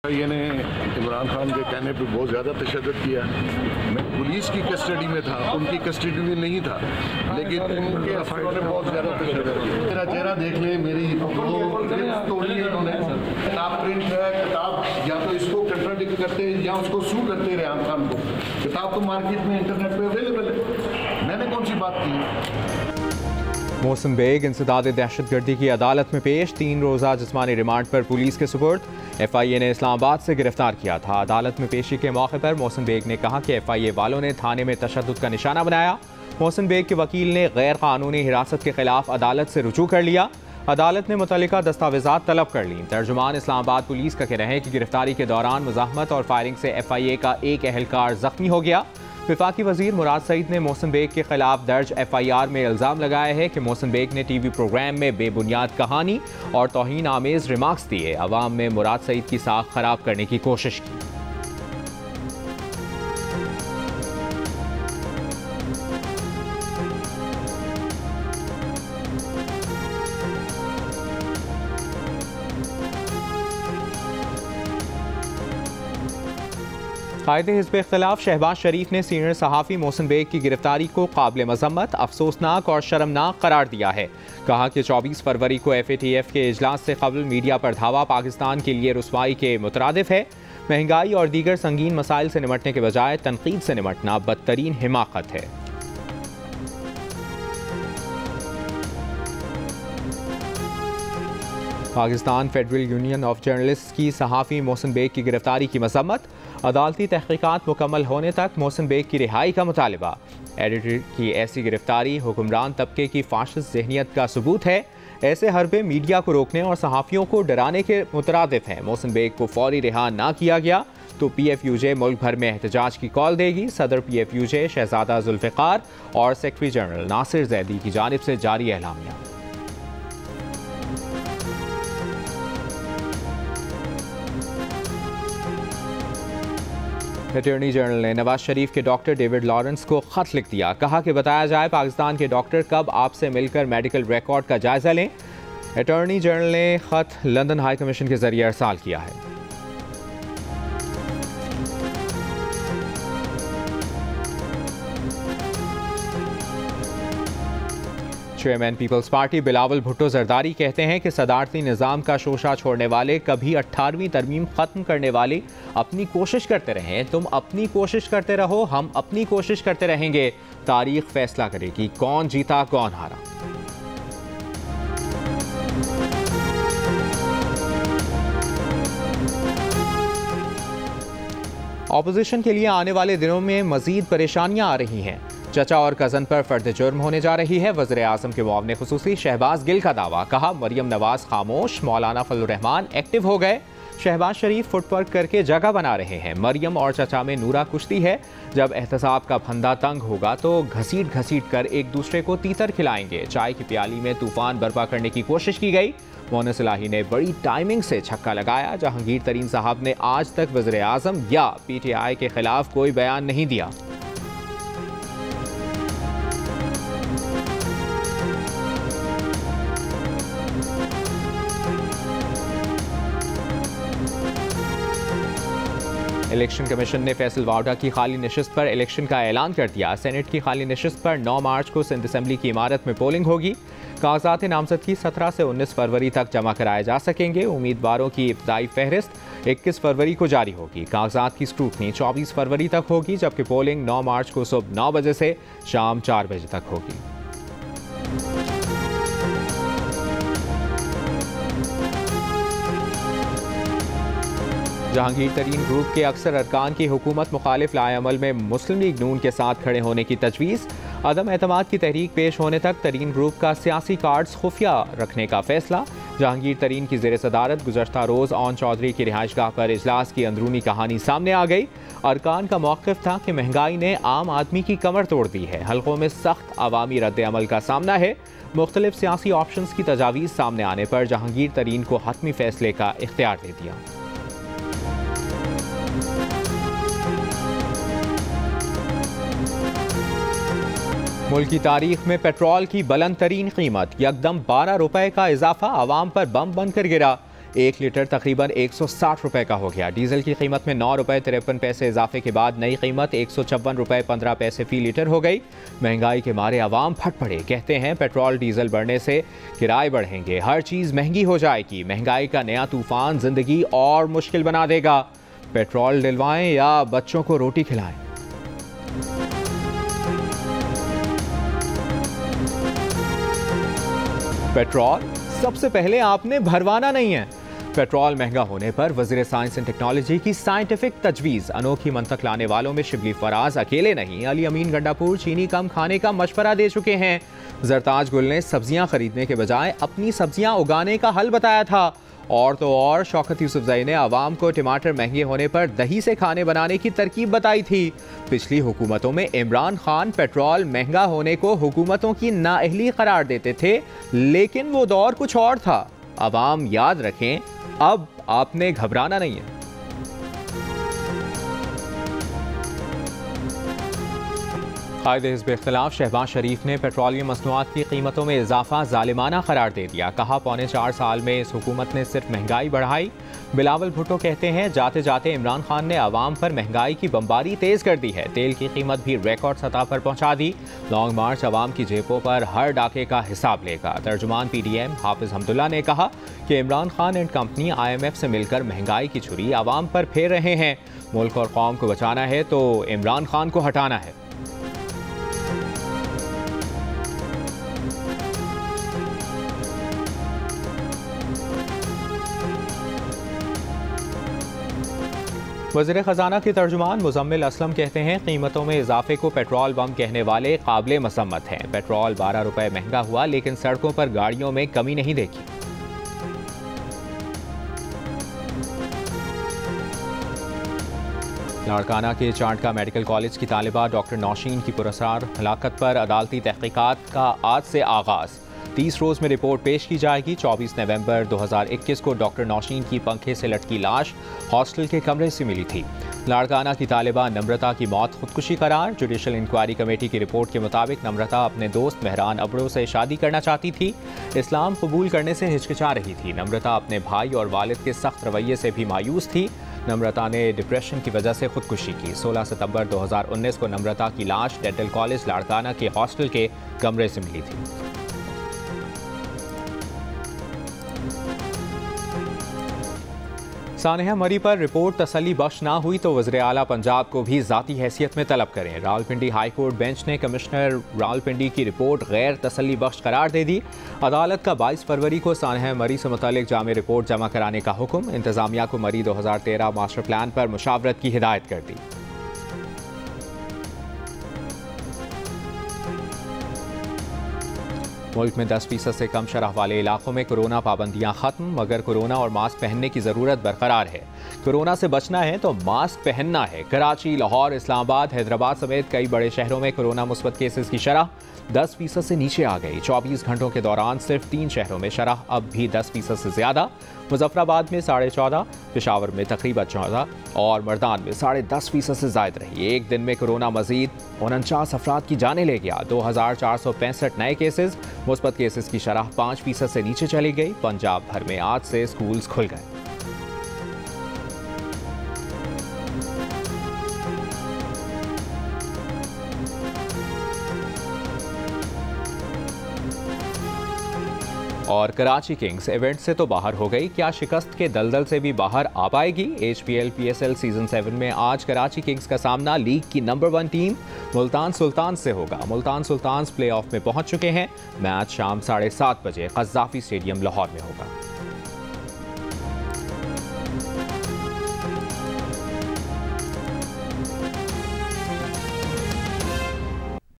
ये ने इमरान खान के कहने पे बहुत ज़्यादा तशद्दुद किया। मैं पुलिस की कस्टडी में था, उनकी कस्टडी में नहीं था, लेकिन उनके अफसरों ने बहुत ज़्यादा तशद्दुद किया। मेरा चेहरा देख ले, मेरी तोड़ी है इन्होंने। किताब प्रिंट है, किताब या तो इसको कंट्राडिक्ट करते या उसको सू करते रेहान खान को। किताब तो मार्केट में इंटरनेट पर अवेलेबल है, मैंने कौन सी बात की। मोहसिन बेग इंसदाद दहशतगर्दी की अदालत में पेश, 3 रोज़ा जिस्मानी रिमांड पर पुलिस के सुपुर्द। FIA ने इस्लामाबाद से गिरफ्तार किया था। अदालत में पेशी के मौके पर मोहसिन बेग ने कहा कि FIA वालों ने थाने में तशद्दुद का निशाना बनाया। मोहसिन बेग के वकील ने गैर कानूनी हिरासत के खिलाफ अदालत से रुजू कर लिया। अदालत ने मुतल्लिका दस्तावेजात तलब कर ली। तर्जुमान इस्लामाबाद पुलिस का कहना है कि गिरफ्तारी के दौरान मुज़ाहमत और फायरिंग से FIA का एक अहलकार जख्मी हो गया। वफाकी वजीर मुराद सईद ने मोहसिन बेग के खिलाफ दर्ज FIR में इल्ज़ाम लगाया है कि मोहसिन बेग ने TV प्रोग्राम में बेबुनियाद कहानी और तौहीन आमेज़ रिमार्क्स दिए, अवाम में मुराद सईद की साख खराब करने की कोशिश की। कायदे हिज़्ब इख्तिलाफ शहबाज शरीफ ने सीनियर सहाफ़ी मोहसिन बेग की गिरफ्तारी को काबिल मज़म्मत, अफसोसनाक और शर्मनाक करार दिया है। कहा कि 24 फरवरी को FATF के इजलास से कबल मीडिया पर धावा पाकिस्तान के लिए रुसवाई के मुतरादिफ है। महंगाई और दीगर संगीन मसाइल से निमटने के बजाय तनकीद से निमटना बदतरीन हिमाकत है। Pakistan federal union of journalist की सहाफ़ी मोहसिन बेग की गिरफ्तारी की मज़म्मत, अदालती तहकीकात मुकम्मल होने तक मोहसिन बेग की रिहाई का मुतालिबा। एडिटर की ऐसी गिरफ्तारी हुक्मरान तबके की फाशिस्ट ज़हनियत का सबूत है। ऐसे हरबे मीडिया को रोकने और सहाफ़ियों को डराने के मुतरादिफ हैं। मोहसिन बेग को फौरी रिहा ना किया गया तो PFUJ मुल्क भर में एहतजाज की कॉल देगी। सदर PFUJ शहजादा जुल्फ़िकार और सेक्रेटरी जनरल नासिर जैदी की जानिब से जारी एलामिया। अटॉर्नी जनरल ने नवाज शरीफ के डॉक्टर डेविड लॉरेंस को खत लिख दिया। कहा कि बताया जाए पाकिस्तान के डॉक्टर कब आपसे मिलकर मेडिकल रिकॉर्ड का जायजा लें। अटॉर्नी जनरल ने खत लंदन हाई कमीशन के जरिए अरसाल किया है। चेयरमैन पीपल्स पार्टी बिलावल भुट्टो जरदारी कहते हैं कि सदारती निज़ाम का शोशा छोड़ने वाले, कभी 18वीं तरमीम ख़त्म करने वाले अपनी कोशिश करते रहें। तुम अपनी कोशिश करते रहो, हम अपनी कोशिश करते रहेंगे। तारीख फैसला करेगी कौन जीता कौन हारा। ऑपोजिशन के लिए आने वाले दिनों में मजीद परेशानियां आ रही हैं। चचा और कज़न पर फर्द जुर्म होने जा रही है। वज़ीर आज़म के मुआविन खुसूसी शहबाज गिल का दावा। कहा मरियम नवाज खामोश, मौलाना फजलुर रहमान एक्टिव हो गए। शहबाज शरीफ फुटवर्क करके जगह बना रहे हैं। मरियम और चचा में नूरा कुश्ती है। जब एहतसाब का फंदा तंग होगा तो घसीट घसीट कर एक दूसरे को तीतर खिलाएंगे। चाय की प्याली में तूफान बर्पा करने की कोशिश की गई। मोनस इलाही ने बड़ी टाइमिंग से छक्का लगाया। जहांगीर तरीन साहब ने आज तक वज़ीर आज़म या PTI के खिलाफ कोई बयान नहीं दिया। इलेक्शन कमीशन ने फैसल वावडा की खाली नशिस्त पर इलेक्शन का ऐलान कर दिया। सेनेट की खाली नशिस्त पर 9 मार्च को सिंध असेंबली की इमारत में पोलिंग होगी। कागजात नामजदगी 17 से 19 फरवरी तक जमा कराए जा सकेंगे। उम्मीदवारों की इब्तदाई फहरिस्त 21 फरवरी को जारी होगी। कागजात की स्क्रूटनी 24 फरवरी तक होगी, जबकि पोलिंग 9 मार्च को सुबह 9 बजे से शाम 4 बजे तक होगी। जहांगीर तरीन ग्रुप के अक्सर अरकान की हुकूमत मुखालिफ लाएअमल में मुस्लिम लीग नून के साथ खड़े होने की तजवीज़। अदम एतमाद की तहरीक पेश होने तक तरीन ग्रुप का सियासी कार्ड्स खुफिया रखने का फैसला। जहांगीर तरीन की ज़ेर सदारत गुज़श्ता रोज़ ओन चौधरी की रिहाइशगाह पर इजलास की अंदरूनी कहानी सामने आ गई। अरकान का मौक़िफ़ था कि महंगाई ने आम आदमी की कमर तोड़ दी है। हल्कों में सख्त अवामी रद्द अमल का सामना है। मुख्तलिफ सियासी ऑप्शंस की तजावीज़ सामने आने पर जहांगीर तरीन को हतमी फैसले का इख्तियार दे दिया। मुल्क की तारीख में पेट्रोल की बुलंद तरीन कीमत, यकदम 12 रुपए का इजाफा आवाम पर बम बनकर गिरा। 1 लीटर तकरीबन 160 रुपए का हो गया। डीजल की कीमत में 9 रुपए 53 पैसे इजाफे के बाद नई कीमत 156 रुपए 15 पैसे फी लीटर हो गई। महंगाई के मारे आवाम फट पड़े। कहते हैं पेट्रोल डीजल बढ़ने से किराए बढ़ेंगे, हर चीज़ महंगी हो जाएगी। महंगाई का नया तूफान जिंदगी और मुश्किल बना देगा। पेट्रोल डलवाएं या बच्चों को रोटी खिलाएं। पेट्रोल सबसे पहले आपने भरवाना नहीं है। पेट्रोल महंगा होने पर वज़ीर साइंस एंड टेक्नोलॉजी की साइंटिफिक तजवीज़। अनोखी मंतक लाने वालों में शिबली फराज अकेले नहीं। अली अमीन गंडापुर चीनी कम खाने का मशवरा दे चुके हैं। जरताज गुल ने सब्जियां खरीदने के बजाय अपनी सब्जियां उगाने का हल बताया था। और तो और शौकत यूसुफजई ने आवाम को टमाटर महंगे होने पर दही से खाने बनाने की तरकीब बताई थी। पिछली हुकूमतों में इमरान खान पेट्रोल महंगा होने को हुकूमतों की नाअहली करार देते थे, लेकिन वो दौर कुछ और था। आवाम याद रखें, अब आपने घबराना नहीं है। कायदे हिज़्ब इख्तिलाफ शहबाज शरीफ ने पेट्रोलियम मसनूआत की कीमतों में इजाफा जालिमाना करार दे दिया। कहा, पौने 4 साल में इस हुकूमत ने सिर्फ महंगाई बढ़ाई। बिलावल भुट्टो कहते हैं, जाते जाते इमरान खान ने आवाम पर महंगाई की बमबारी तेज कर दी है। तेल की कीमत भी रिकॉर्ड सतह पर पहुंचा दी। लॉन्ग मार्च आवाम की जेबों पर हर डाके का हिसाब लेगा। तर्जुमान PDM हाफिज हमदुल्ला ने कहा कि Imran Khan and company IMF से मिलकर महंगाई की छुरी आवाम पर फेर रहे हैं। मुल्क और कौम को बचाना है तो इमरान खान को हटाना है। वज़ीर ख़जाना के तर्जुमान मुज़म्मिल असलम कहते हैं, कीमतों में इजाफे को पेट्रोल बम कहने वाले काबिल मसम्मत हैं। पेट्रोल 12 रुपए महंगा हुआ, लेकिन सड़कों पर गाड़ियों में कमी नहीं देखी। लाड़काना के चांटका मेडिकल कॉलेज की तालिबा डॉक्टर नौशीन की पुरस्कार हलाकत पर अदालती तहकीकात का आज से आगाज़। 30 रोज़ में रिपोर्ट पेश की जाएगी। 24 नवंबर 2021 को डॉक्टर नौशीन की पंखे से लटकी लाश हॉस्टल के कमरे से मिली थी। लाड़काना की तालिबा नम्रता की मौत खुदकुशी करार। जुडिशल इंक्वायरी कमेटी की रिपोर्ट के मुताबिक नम्रता अपने दोस्त मेहरान अबड़ो से शादी करना चाहती थी। इस्लाम कबूल करने से हिचकिचा रही थी। नम्रता अपने भाई और वालिद के सख्त रवैये से भी मायूस थी। नम्रता ने डिप्रेशन की वजह से खुदकुशी की। 16 सितंबर 2019 को नम्रता की लाश डेंटल कॉलेज लाड़काना के हॉस्टल के कमरे से मिली थी। सानिया मरी पर रिपोर्ट तसल्ली बख्श ना हुई तो वज़ीर आला पंजाब को भी ज़ाती हैसियत में तलब करें। रावलपिंडी हाई कोर्ट बेंच ने कमिश्नर रावलपिंडी की रिपोर्ट गैर तसल्ली बख्श करार दे दी। अदालत का 22 फरवरी को सानिया मरी से मुतालिक जामे रिपोर्ट जमा कराने का हुक्म। इंतज़ामिया को मरी 2013 मास्टर प्लान पर मुशावरत की हिदायत कर दी। मुल्क में 10% से कम शरह वाले इलाकों में कोरोना पाबंदियां खत्म, मगर कोरोना और मास्क पहनने की ज़रूरत बरकरार है। कोरोना से बचना है तो मास्क पहनना है। कराची, लाहौर, इस्लामाबाद, हैदराबाद समेत कई बड़े शहरों में कोरोना मुस्बत केसेस की शरह 10% से नीचे आ गई। 24 घंटों के दौरान सिर्फ 3 शहरों में शरह अब भी 10% से ज़्यादा। मुजफ्फराबाद में 14.5, पेशावर में तकरीबन 14 और मर्दान में 10.5% से ज़ायद रही। एक दिन में कोरोना मजीद 49 अफराद की जानें ले गया। 2465 नए केसेस। मुस्बत केसेस की शरह 5% से नीचे चली गई। पंजाब भर में आज से स्कूल्स खुल गए। और कराची किंग्स इवेंट से तो बाहर हो गई, क्या शिकस्त के दलदल से भी बाहर आ पाएगी? HPL PSL सीजन 7 में आज कराची किंग्स का सामना लीग की नंबर 1 टीम मुल्तान सुल्तान से होगा। मुल्तान सुल्तान प्ले ऑफ में पहुंच चुके हैं। मैच शाम 7:30 बजे कज़ाफ़ी स्टेडियम लाहौर में होगा।